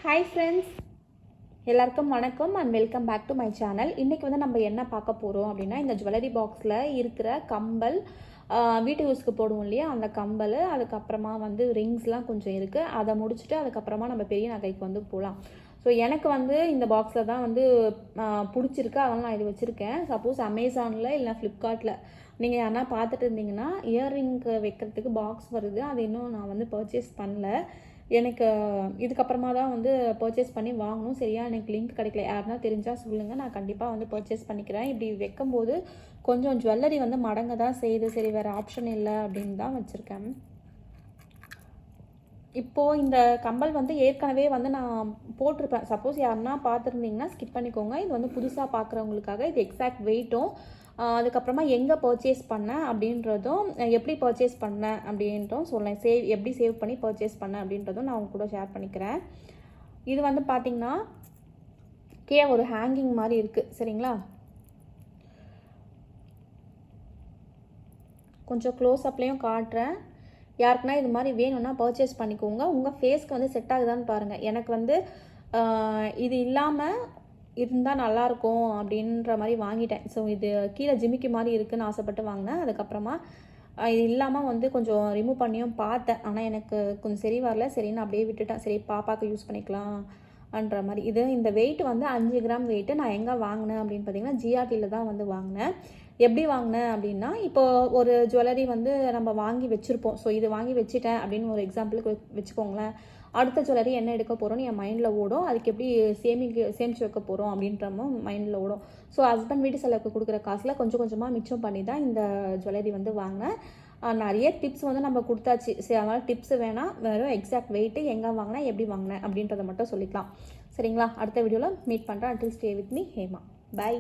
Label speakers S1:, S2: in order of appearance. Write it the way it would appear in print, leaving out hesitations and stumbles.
S1: Hi friends, எல்லாருக்கும் வணக்கம் and welcome back to my channel. இன்றைக்கி வந்து நம்ம என்ன பார்க்க போகிறோம் அப்படின்னா, இந்த ஜுவல்லரி பாக்ஸில் இருக்கிற கம்பல், வீட்டு யூஸ்க்கு போடுவோம் இல்லையா அந்த கம்பல், அதுக்கப்புறமா வந்து ரிங்ஸ்லாம் கொஞ்சம் இருக்குது. அதை முடிச்சுட்டு அதுக்கப்புறமா நம்ம பெரிய நகைக்கு வந்து போகலாம். ஸோ எனக்கு வந்து இந்த பாக்ஸில் தான் வந்து பிடிச்சிருக்கு, அதனால் நான் இது வச்சுருக்கேன். சப்போஸ் அமேசானில் இல்லை ஃப்ளிப்கார்ட்டில் நீங்கள் யாரா பார்த்துட்டு இருந்தீங்கன்னா, இயர்ரிங்க்கு வைக்கிறதுக்கு பாக்ஸ் வருது, அது இன்னும் நான் வந்து பர்ச்சேஸ் பண்ணல. எனக்கு இதுக்கப்புறமா தான் வந்து பர்ச்சேஸ் பண்ணி வாங்கணும். சரியா எனக்கு லிங்க் கிடைக்கல, யாருன்னா தெரிஞ்சால் சொல்லுங்கள், நான் கண்டிப்பாக வந்து பர்ச்சேஸ் பண்ணிக்கிறேன். இப்படி வைக்கும்போது கொஞ்சம் ஜுவல்லரி வந்து மடங்க தான் செய்யுது, சரி வேறு ஆப்ஷன் இல்லை அப்படின்னு தான் வச்சுருக்கேன். இப்போது இந்த கம்பல் வந்து ஏற்கனவே வந்து நான் போட்டிருப்பேன். சப்போஸ் யாருன்னா பார்த்துருந்தீங்கன்னா ஸ்கிப் பண்ணிக்கோங்க. இது வந்து புதுசாக பார்க்குறவங்களுக்காக இது எக்ஸாக்ட் வெயிட்டும், அதுக்கப்புறமா எங்கே பர்ச்சேஸ் பண்ணேன் அப்படின்றதும், எப்படி பர்ச்சேஸ் பண்ணேன் அப்படின்றதும் சொல்லேன். எப்படி சேவ் பண்ணி பர்ச்சேஸ் பண்ணேன் அப்படின்றதும் நான் உங்க கூட ஷேர் பண்ணிக்கிறேன். இது வந்து பார்த்திங்கன்னா கீழே ஒரு ஹேங்கிங் மாதிரி இருக்குது. சரிங்களா, கொஞ்சம் க்ளோஸ் அப்லேயும் காட்டுறேன். யாருக்குன்னா இது மாதிரி வேணும்னா பர்ச்சேஸ் பண்ணிக்கோங்க. உங்கள் ஃபேஸ்க்கு வந்து செட் ஆகுதான்னு பாருங்கள். எனக்கு வந்து இது இல்லாமல் இருந்தால் நல்லாயிருக்கும் அப்படின்ற மாதிரி வாங்கிட்டேன். ஸோ இது கீழே ஜிமிக்கி மாதிரி இருக்குதுன்னு ஆசைப்பட்டு வாங்கினேன். அதுக்கப்புறமா இது இல்லாமல் வந்து கொஞ்சம் ரிமூவ் பண்ணியும் பார்த்தேன், ஆனால் எனக்கு கொஞ்சம் சரி வரல. சரின்னு அப்படியே விட்டுட்டேன். சரி பாப்பாவுக்கு யூஸ் பண்ணிக்கலாம்ன்ற மாதிரி. இந்த வெயிட் வந்து 5 கிராம் வெயிட்டு. நான் எங்கே வாங்கினேன் அப்படின்னு பார்த்தீங்கன்னா ஜிஆர்டியில் தான் வந்து வாங்கினேன். எப்படி வாங்கினேன் அப்படின்னா, இப்போது ஒரு ஜுவல்லரி வந்து நம்ம வாங்கி வச்சுருப்போம். ஸோ இது வாங்கி வச்சுட்டேன் அப்படின்னு ஒரு எக்ஸாம்பிளுக்கு வச்சுக்கோங்களேன். அடுத்த ஜுவல்லரி என்ன எடுக்க போகிறோன்னு என் மைண்டில் ஓடும். அதுக்கு எப்படி சேமிச்சு வைக்க போகிறோம் அப்படின்றமோ மைண்டில் ஓடும். ஸோ ஹஸ்பண்ட் வீட்டு செலவுக்கு கொடுக்குற காசில் கொஞ்சம் கொஞ்சமாக மிச்சம் பண்ணி தான் இந்த ஜுவல்லரி வந்து வாங்கினேன். நிறைய டிப்ஸ் வந்து நம்ம கொடுத்தாச்சு. சரி, அதனால் டிப்ஸ் வேணாம், வெறும் எக்ஸாக்ட் வெயிட்டு, எங்கே வாங்கினேன் எப்படி வாங்கினேன் அப்படின்றத மட்டும் சொல்லிக்கலாம். சரிங்களா, அடுத்த வீடியோவில் மீட் பண்ணுறேன். Until stay with me Hema. By.